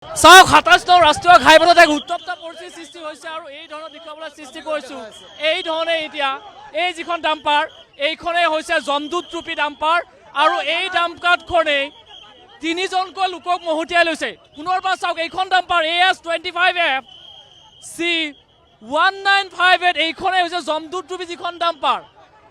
চাওক ২৭নং ৰাষ্ট্ৰীয় ঘাইপথত এক উত্তপ্ত পৰিস্থিতিৰ সৃষ্টি হৈছে আৰু এই ধৰণৰ দেখুৱাবলৈ সৃষ্টি কৰিছোঁ। এই ধৰণে এতিয়া এই যিখন ডাম্পাৰ এইখনেই হৈছে যমদূত ৰূপী ডাম্পাৰ আৰু এই ডাম্পাৰখনেই তিনিজনকৈ লোকক মহতিয়াই লৈছে। পুনৰবাৰ চাওক এইখন ডাম্পাৰ AS25F C1958 এইখনেই হৈছে যমদূত ৰূপী যিখন ডাম্পাৰ।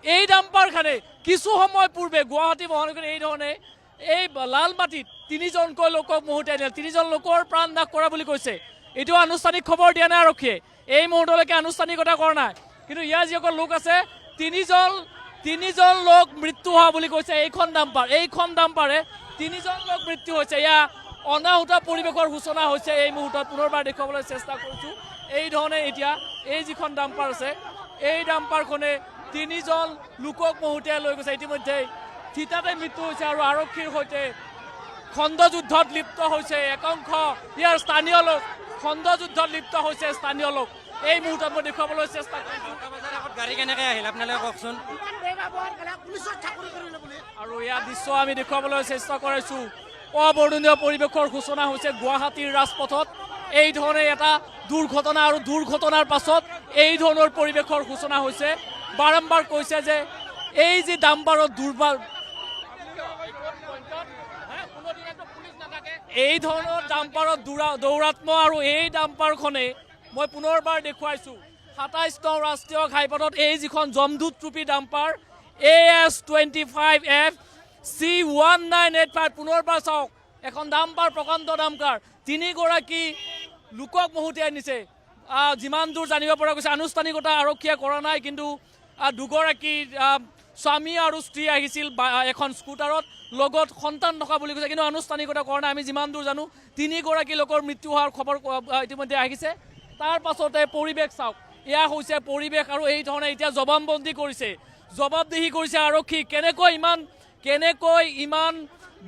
এই ডাম্পাৰখনে কিছু সময় পূৰ্বে গুৱাহাটী মহানগৰীত এই ধৰণে এই লাল মাটিত তিনিজনকৈ লোকক মহতিয়াই দিলে, তিনিজন লোকৰ প্ৰাণ নাশ কৰা বুলি কৈছে। এইটো আনুষ্ঠানিক খবৰ দিয়া নাই আৰক্ষীয়ে, এই মুহূৰ্তলৈকে আনুষ্ঠানিকতা কৰা নাই। কিন্তু ইয়াৰ যিসকল লোক আছে তিনিজন লোক মৃত্যু হোৱা বুলি কৈছে। এইখন ডাম্পাৰে তিনিজন লোক মৃত্যু হৈছে। এয়া অনাহুত পৰিৱেশৰ সূচনা হৈছে। এই মুহূৰ্তত পুনৰবাৰ দেখুৱাবলৈ চেষ্টা কৰিছোঁ। এই ধৰণে এতিয়া এই যিখন ডাম্পাৰ আছে এই ডাম্পাৰখনে তিনিজন লোকক মহতিয়াই লৈ গৈছে। ইতিমধ্যে থিতাতে মৃত্যু হৈছে আৰু আৰক্ষীৰ সৈতে খণ্ডযুদ্ধত লিপ্ত হৈছে একাংশ ইয়াৰ স্থানীয় লোক। খণ্ডযুদ্ধত লিপ্ত হৈছে স্থানীয় লোক। এই মুহূৰ্তত মই দেখুৱাবলৈ চেষ্টা কৰিছোঁ। গাড়ী কেনেকৈ আহিল আপোনালোকে কওকচোন। আৰু ইয়াৰ দৃশ্য আমি দেখুৱাবলৈ চেষ্টা কৰিছোঁ। অবৰ্ণনীয় পৰিৱেশৰ সূচনা হৈছে গুৱাহাটীৰ ৰাজপথত। এই ধৰণে এটা দুৰ্ঘটনা আৰু দুৰ্ঘটনাৰ পাছত এই ধৰণৰ পৰিৱেশৰ সূচনা হৈছে। বাৰম্বাৰ কৈছে যে এই যি ডাম্পাৰত এই ধৰণৰ ডাম্পাৰত দৌৰাত্ম আৰু এই ডাম্পাৰখনে মই পুনৰবাৰ দেখুৱাইছোঁ ২৭নং ৰাষ্ট্ৰীয় ঘাইপথত এই যিখন যমদূত ৰূপী ডাম্পাৰ AS25F C1985 পুনৰবাৰ চাওক এখন ডাম্পাৰ প্ৰকাণ্ড ডাম্পাৰ তিনিগৰাকী লোকক মহতিয়াই নিছে। যিমান দূৰ জানিব পৰা গৈছে আনুষ্ঠানিকতা আৰক্ষীয়ে কৰা নাই, কিন্তু দুগৰাকী স্বামী আৰু স্ত্ৰী আহিছিল এখন স্কুটাৰত, লগত সন্তান থকা বুলি কৈছে, কিন্তু আনুষ্ঠানিকতা কৰা নাই। আমি যিমান দূৰ জানো তিনিগৰাকী লোকৰ মৃত্যু হোৱাৰ খবৰ ইতিমধ্যে আহিছে। তাৰ পাছতে পৰিৱেশ চাওক, এয়া হৈছে পৰিৱেশ আৰু এই ধৰণে এতিয়া জবানবন্দী কৰিছে, জবাবদিহি কৰিছে আৰক্ষী। কেনেকৈ ইমান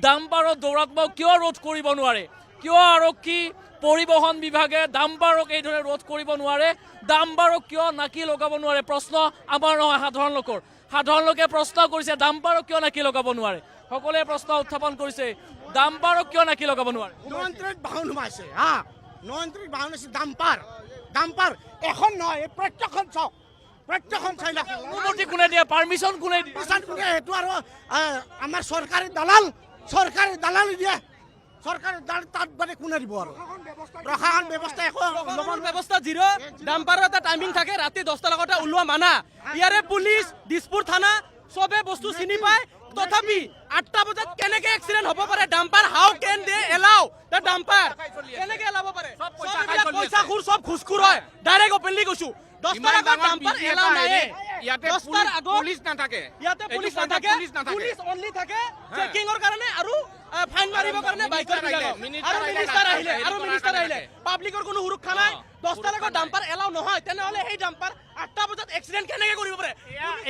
ডাম্পাৰত দৌৰাত্মক কিয় ৰোধ কৰিব নোৱাৰে, কিয় আৰক্ষী পৰিবহণ বিভাগে ডাম্পাৰক এই ধৰণে ৰোধ কৰিব নোৱাৰে, ডাম্পাৰক কিয় নাকি লগাব নোৱাৰে? প্ৰশ্ন আমাৰ নহয়, সাধাৰণ লোকে প্ৰশ্ন কৰিছে ডাম্পাৰক কিয় নাকি লগাব নোৱাৰে। সকলোৱে প্ৰশ্ন উত্থাপন কৰিছে ডাম্পাৰক কিয় নাকি লগাব নোৱাৰে। নিয়ন্ত্ৰিত বাহন সোমাইছে নিয়ন্ত্ৰিত বাহন আছে ডাম্পাৰ এখন নহয়, এই প্ৰত্যেকখন চাওক, প্ৰত্যেকখন চাই অনুমতি কোনে দিয়ে, পাৰ্মিশ্যন কোনে দিয়ে? সেইটো আৰু আমাৰ চৰকাৰী দালাল দিয়ে। চৰকাৰী তাত মানে কোনে দিব আৰু প্ৰশাসন ব্যৱস্থা ব্যৱস্থা জিৰ'। ডাম্পাৰৰ এটা টাইমিং থাকে, ৰাতি 10টাৰ লগতে ওলোৱা মানা। ইয়াৰে পুলিচ দিছপুৰ থানা চবে বস্তু চিনি পায়, তথাপি 8টা বজাত কেনেকে এক্সিডেণ্ট হ'ব পাৰে? Dumper how can they allow the dumper? কেনেকে এলাব পাৰে? পইচাখোৰ চব ঘুচখোৰ হয়, ডাইৰেক্ট অপেনলি কৈছো। 10টাৰ আগত ডাম্পাৰ এলাউ নাই। ইয়াতে 10টাৰ আগত পুলিচ নাথাকে, পুলিচ অনলি থাকে চেকিংৰ কাৰণে আৰু ফাইন মাৰিবৰ কাৰণে বাইকৰ মিনিষ্টাৰ আহিলে পাব্লিকৰ কোনো সুৰক্ষা নাই। 10টাৰ আগত ডাম্পাৰ এলাউ নহয়, তেনেহ'লে সেই ডাম্পাৰ 8টা বজাত এক্সিডেণ্ট কেনেকে কৰিব পাৰে?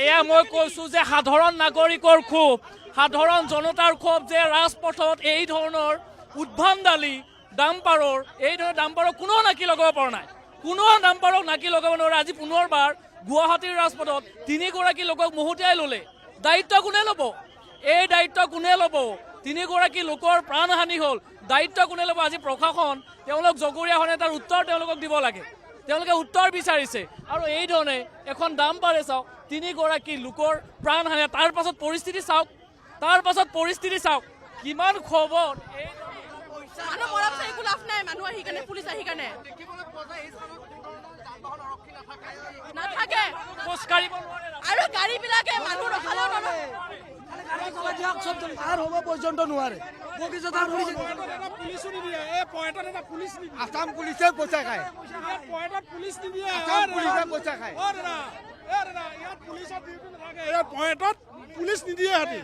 এয়া মই কৈছোঁ যে সাধাৰণ নাগৰিকৰ ক্ষোভ, সাধাৰণ জনতাৰ ক্ষোভ যে ৰাজপথত এই ধৰণৰ উদ্ভণ্ডালি ডাম্পাৰৰ, এই ধৰণৰ ডাম্পাৰক কোনো নাকি লগাব পৰা নাই, কোনো ডাম্পাৰক নাকি লগাব নোৱাৰে। আজি পুনৰবাৰ গুৱাহাটীৰ ৰাজপথত তিনিগৰাকী লোকক মহতিয়াই ল'লে। দায়িত্ব কোনে ল'ব? এই দায়িত্ব কোনে ল'ব? তিনিগৰাকী লোকৰ প্ৰাণহানি হ'ল, দায়িত্ব কোনে ল'ব? আজি প্ৰশাসন তেওঁলোক জগৰীয়াখনে তাৰ উত্তৰ তেওঁলোকক দিব লাগে, তেওঁলোকে উত্তৰ বিচাৰিছে। আৰু এই ধৰণে এখন ডাম্পাৰে চাওক তিনিগৰাকী লোকৰ প্ৰাণহানি, তাৰ পাছত পৰিস্থিতি চাওক কিমান খবৰ। খোজকাঢ়িব আৰু গাড়ীবিলাকে মানুহ ৰখালেও পৰ্যন্ত নোৱাৰে। আসাম পুলিচে পইচা খায়, পইচা খায়। পুলিচ নিদিয়ে, সিহঁতি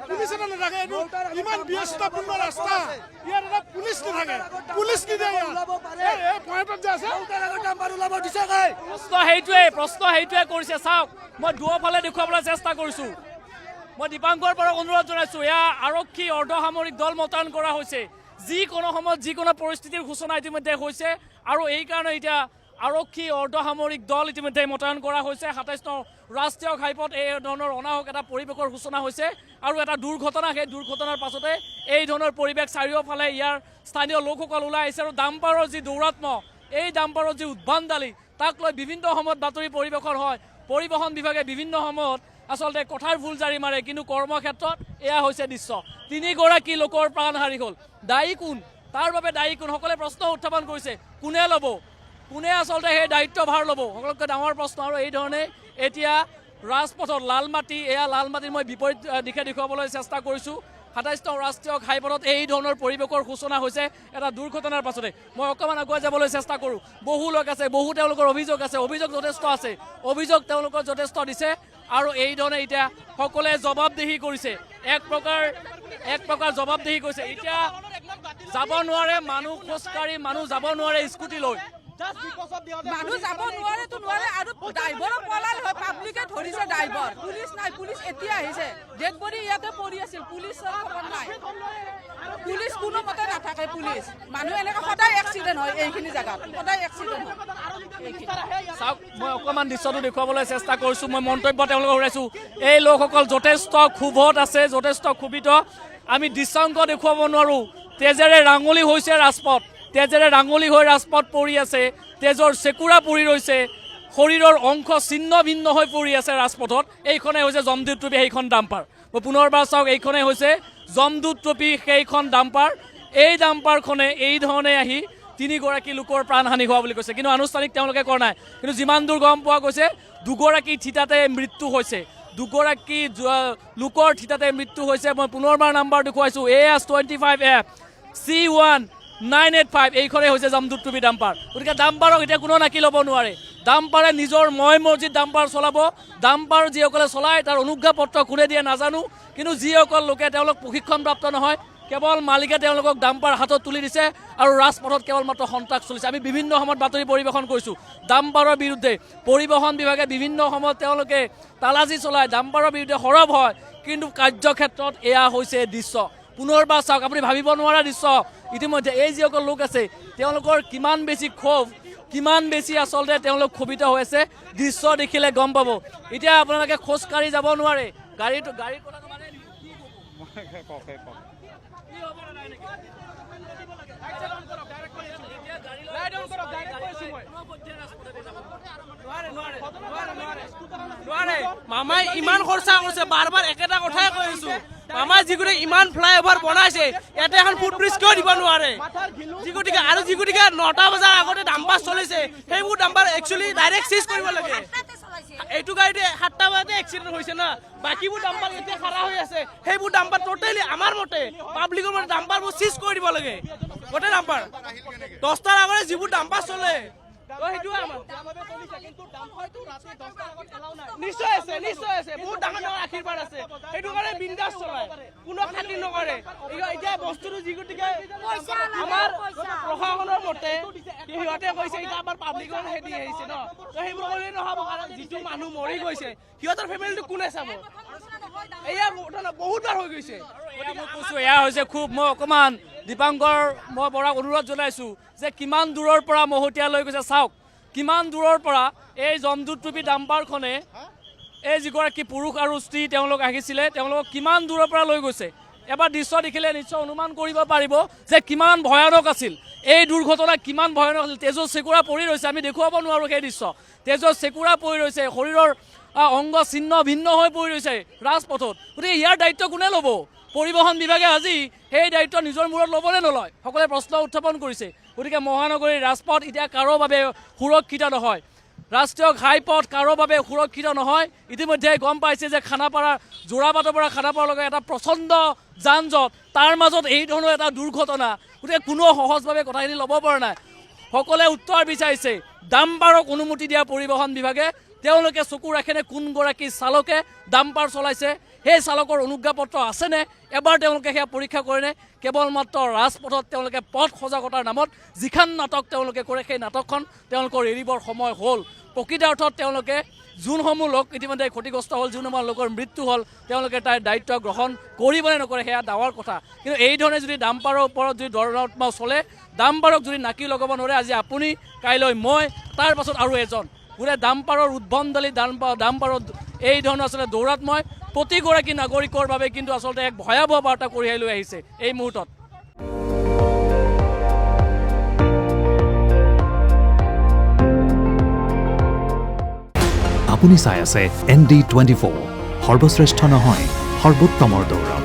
পুলিচ এটা নাথাকে। এইটো ইমান ব্যস্তপূৰ্ণ ৰাস্তা, ইয়াত এটা পুলিচ নাথাকে, পুলিচ নিদিয়ে। এই পইণ্টত যে আছে প্ৰশ্ন সেইটোৱে কৰিছে। চাওক মই দুয়োফালে দেখুৱাবলৈ চেষ্টা কৰিছোঁ। মই দীপাংকৰ পৰা অনুৰোধ জনাইছোঁ, এয়া আৰক্ষী অৰ্ধসামৰিক দল মোতায়েন কৰা হৈছে। যিকোনো সময়ত যিকোনো পৰিস্থিতিৰ সূচনা ইতিমধ্যে হৈছে আৰু এই কাৰণে এতিয়া আৰক্ষী অৰ্ধসামৰিক দল ইতিমধ্যে মোতায়েন কৰা হৈছে ২৭ নং ৰাষ্ট্ৰীয় ঘাইপথ এই ধৰণৰ অনাহক এটা পৰিৱেশৰ সূচনা হৈছে আৰু এটা দুৰ্ঘটনা সেই দুৰ্ঘটনাৰ পাছতে এই ধৰণৰ পৰিৱেশ চাৰিওফালে ইয়াৰ স্থানীয় লোকসকল ওলাই আহিছে আৰু ডাম্পাৰৰ যি দৌৰাত্ম এই ডাম্পাৰৰ যি উদ্ভণ্ডালি তাক লৈ বিভিন্ন সময়ত বাতৰি পৰিৱেশন হয় পৰিবহণ বিভাগে বিভিন্ন সময়ত আচলতে কথাৰ ভুল জাৰি মাৰে কিন্তু কৰ্মক্ষেত্ৰত এয়া হৈছে দৃশ্য ৩গৰাকী লোকৰ প্ৰাণ হাৰি হ'ল দায়ী কোন তাৰ বাবে দায়ী কোন সকলে প্ৰশ্ন উত্থাপন কৰিছে কোনে ল'ব কোনে আচলতে সেই দায়িত্বভাৰ ল'ব সকলোতকৈ ডাঙৰ প্ৰশ্ন আৰু এই ধৰণে এতিয়া ৰাজপথত লালমাটি এয়া লালমাটিৰ মই বিপৰীত দিশে দেখুৱাবলৈ চেষ্টা কৰিছোঁ ২৭ নং ৰাষ্ট্ৰীয় ঘাইপথত এই ধৰণৰ পৰিৱেশৰ সূচনা হৈছে এটা দুৰ্ঘটনাৰ পাছতে মই অকণমান আগুৱাই যাবলৈ চেষ্টা কৰোঁ বহু লোক আছে বহু তেওঁলোকৰ অভিযোগ আছে অভিযোগ যথেষ্ট আছে অভিযোগ তেওঁলোকৰ যথেষ্ট দিছে আৰু এই ধৰণে এতিয়া সকলোৱে জবাবদিহি কৰিছে এক প্ৰকাৰ জবাবদিহি কৰিছে এতিয়া যাব নোৱাৰে মানুহ খোজকাঢ়ি মানুহ যাব নোৱাৰে স্কুটি লৈ মানুহ যাব নোৱাৰেতো নোৱাৰে আৰু ড্ৰাইভাৰো পলাল হয় পাব্লিকে ধৰিছে ড্ৰাইভাৰ পুলিচ নাই পুলিচ এতিয়া আহিছে ডেড বডি ইয়াতে পৰি আছিল পুলিচৰ খবৰ নাই পুলিচ কোনো মতে নাথাকে পুলিচ মানুহ এনেকৈ সদায় এক্সিডেণ্ট হয় এইখিনি জেগাত সদায় এক্সিডেণ্ট হয় চাওক মই অকণমান দৃশ্যটো দেখুৱাবলৈ চেষ্টা কৰিছোঁ মই মন্তব্য তেওঁলোকক ঘূৰাইছোঁ এই লোকসকল যথেষ্ট ক্ষোভত আছে যথেষ্ট ক্ষোভিত আমি দৃশ্যাংক দেখুৱাব নোৱাৰোঁ তেজেৰে ৰাঙলী হৈছে ৰাজপথ তেজেৰে ৰাঙলী হৈ ৰাজপথ পৰি আছে তেজৰ চেকুৰা পৰি ৰৈছে শৰীৰৰ অংশ ছিন্ন ভিন্ন হৈ পৰি আছে ৰাজপথত এইখনেই হৈছে জমদূত ট্ৰফি সেইখন ডাম্পাৰ মই পুনৰবাৰ চাওক এইখনেই হৈছে জমদূত ট্ৰফি সেইখন ডাম্পাৰ এই ডাম্পাৰখনে এই ধৰণে আহি ৩গৰাকী লোকৰ প্ৰাণহানি হোৱা বুলি কৈছে কিন্তু আনুষ্ঠানিক তেওঁলোকে কৰা নাই কিন্তু যিমান দূৰ গম পোৱা গৈছে ২গৰাকী থিতাতে মৃত্যু হৈছে ২গৰাকী লোকৰ থিতাতে মৃত্যু হৈছে মই পুনৰবাৰ নাম্বাৰ দেখুৱাইছোঁ AS25F C1985 এইখনেই হৈছে জমদূত ট্ৰফি ডাম্পাৰ গতিকে ডাম্পাৰক এতিয়া কোনো নাকি ল'ব নোৱাৰে ডাম্পাৰে নিজৰ মই মৰ্জিত ডাম্পাৰ চলাব ডাম্পাৰ যিসকলে চলায় তাৰ অনুজ্ঞাপত্ৰ কোনে দিয়ে নাজানো কিন্তু যিসকল লোকে তেওঁলোক প্ৰশিক্ষণপ্ৰাপ্ত নহয় কেৱল মালিকে তেওঁলোকক ডাম্পাৰ হাতত তুলি দিছে আৰু ৰাজপথত কেৱল মাত্ৰ সন্ত্ৰাস চলিছে আমি বিভিন্ন সময়ত বাতৰি পৰিৱেশন কৰিছোঁ ডাম্পাৰৰ বিৰুদ্ধে পৰিবহণ বিভাগে বিভিন্ন সময়ত তেওঁলোকে তালাচী চলায় ডাম্পাৰৰ বিৰুদ্ধে সৰব হয় কিন্তু কাৰ্যক্ষেত্ৰত এয়া হৈছে দৃশ্য পুনৰবাৰ চাওক আপুনি ভাবিব নোৱাৰা দৃশ্য ইতিমধ্যে এই যিসকল লোক আছে তেওঁলোকৰ কিমান বেছি ক্ষোভ কিমান বেছি আচলতে তেওঁলোক ক্ষোভিত হৈ আছে দৃশ্য দেখিলে গম পাব এতিয়া আপোনালোকে খোজকাঢ়ি যাব নোৱাৰে গাড়ীৰ কথাটো মানে মামাই ইমান খৰচা কৰিছে বাৰ বাৰ একেটা কথাই কৈ আছো মামাই যিগোটে ইমান ফ্লাইঅভাৰ বনাইছে ইয়াতে এখন ফুটব্ৰিজ কিয় দিব নোৱাৰে যিগোটিকে আৰু যিগোটিকে ৯টা বজাৰ আগতে ডাম্পাৰ চলিছে সেইবোৰ ডাম্পাৰ একচুৱেলি ডাইৰেক্ট চিজ কৰিব লাগে এইটো গাড়ীতে ৭টা বজাতে এক্সিডেণ্ট হৈছে না বাকীবোৰ ডাম্পাৰ এতিয়া খাৰা হৈ আছে সেইবোৰ ডাম্পাৰ টোটেলি আমাৰ মতে পাব্লিকৰ মতে ডাম্পাৰবোৰ চিজ কৰি দিব লাগে গোটেই ডাম্পাৰ ১০টাৰ আগতে যিবোৰ ডাম্পাৰ চলে নিশ্চয় আছে বহুত ডাঙৰ ডাঙৰ আশীৰ্বাদ আছে সেইটো কাৰণে বিন্দাছ চলায় কোনো খাতিৰ নকৰে এতিয়া বস্তুটো যিগতিকে আমাৰ প্ৰশাসনৰ মতে সিহঁতে কৈছে এতিয়া আমাৰ পাব্লিকৰ হেৰি আহিছে ন সেইবোৰ কৰিলে নহ'ব কাৰণ যিটো মানুহ মৰি গৈছে সিহঁতৰ ফেমিলিটো কোনে চাব এয়া বহুতবাৰ হৈ গৈছে এয়া হৈছে খুব মই অকণমান দীপাংকৰ মই বৰাক অনুৰোধ জনাইছোঁ যে কিমান দূৰৰ পৰা মহতিয়াই লৈ গৈছে চাওক কিমান দূৰৰ পৰা এই জমদূত ট্ৰফি ডাম্পাৰখনে এই যিগৰাকী পুৰুষ আৰু স্ত্ৰী তেওঁলোক আহিছিলে তেওঁলোকক কিমান দূৰৰ পৰা লৈ গৈছে এবাৰ দৃশ্য দেখিলে নিশ্চয় অনুমান কৰিব পাৰিব যে কিমান ভয়ানক আছিল এই দুৰ্ঘটনা কিমান ভয়ানক আছিল তেজৰ চেকুৰা পৰি ৰৈছে আমি দেখুৱাব নোৱাৰোঁ সেই দৃশ্য তেজৰ চেকুৰা পৰি ৰৈছে শৰীৰৰ অংগ ছিন্ন ভিন্ন হৈ পৰি ৰৈছে ৰাজপথত গতিকে ইয়াৰ দায়িত্ব কোনে ল'ব পৰিবহণ বিভাগে আজি সেই দায়িত্ব নিজৰ মূৰত ল'বনে নলয় সকলোৱে প্ৰশ্ন উত্থাপন কৰিছে গতিকে মহানগৰীৰ ৰাজপথ এতিয়া কাৰো বাবে সুৰক্ষিত নহয় ৰাষ্ট্ৰীয় ঘাইপথ কাৰো বাবে সুৰক্ষিত নহয় ইতিমধ্যে গম পাইছে যে খানাপাৰা যোৰাবাটৰ পৰা খানাপাৰালৈকে এটা প্ৰচণ্ড যান জঁট তাৰ মাজত এই ধৰণৰ এটা দুৰ্ঘটনা গতিকে কোনো সহজভাৱে কথাখিনি ল'ব পৰা নাই সকলোৱে উত্তৰ বিচাৰিছে ডাম্পাৰক অনুমতি দিয়া পৰিবহণ বিভাগে তেওঁলোকে চকু ৰাখেনে কোনগৰাকী চালকে ডাম্পাৰ চলাইছে সেই চালকৰ অনুজ্ঞাপত্ৰ আছেনে এবাৰ তেওঁলোকে সেয়া পৰীক্ষা কৰেনে কেৱল মাত্ৰ ৰাজপথত তেওঁলোকে পথ সজাগতাৰ নামত যিখন নাটক তেওঁলোকে কৰে সেই নাটকখন তেওঁলোকৰ এৰিবৰ সময় হ'ল প্ৰকৃতাৰ্থত তেওঁলোকে যোনসমূহ লোক ইতিমধ্যে ক্ষতিগ্ৰস্ত হ'ল যোনসমূহ লোকৰ মৃত্যু হ'ল তেওঁলোকে তাৰ দায়িত্ব গ্ৰহণ কৰিবনে নকৰে সেয়া ডাঙৰ কথা কিন্তু এই ধৰণে যদি ডাম্পাৰৰ ওপৰত যদি দৰনাত্মা চলে ডাম্পাৰক যদি নাকি লগাব নোৱাৰে আজি আপুনি কাইলৈ মই এটাৰ পাছত আৰু এজন গোটেই ডাম্পাৰৰ উদ্ভণ্ডালি ডাম্পাৰত এই ধৰণৰ আচলতে দৌৰাত মই প্ৰতিগৰাকী নাগৰিকৰ বাবে কিন্তু আচলতে এক ভয়াৱহ বাৰ্তা কঢ়িয়াই লৈ আহিছে এই মুহূৰ্তত। আপুনি চাই আছে ND24 সৰ্বশ্ৰেষ্ঠ নহয় সৰ্বোত্তমৰ দৌৰা।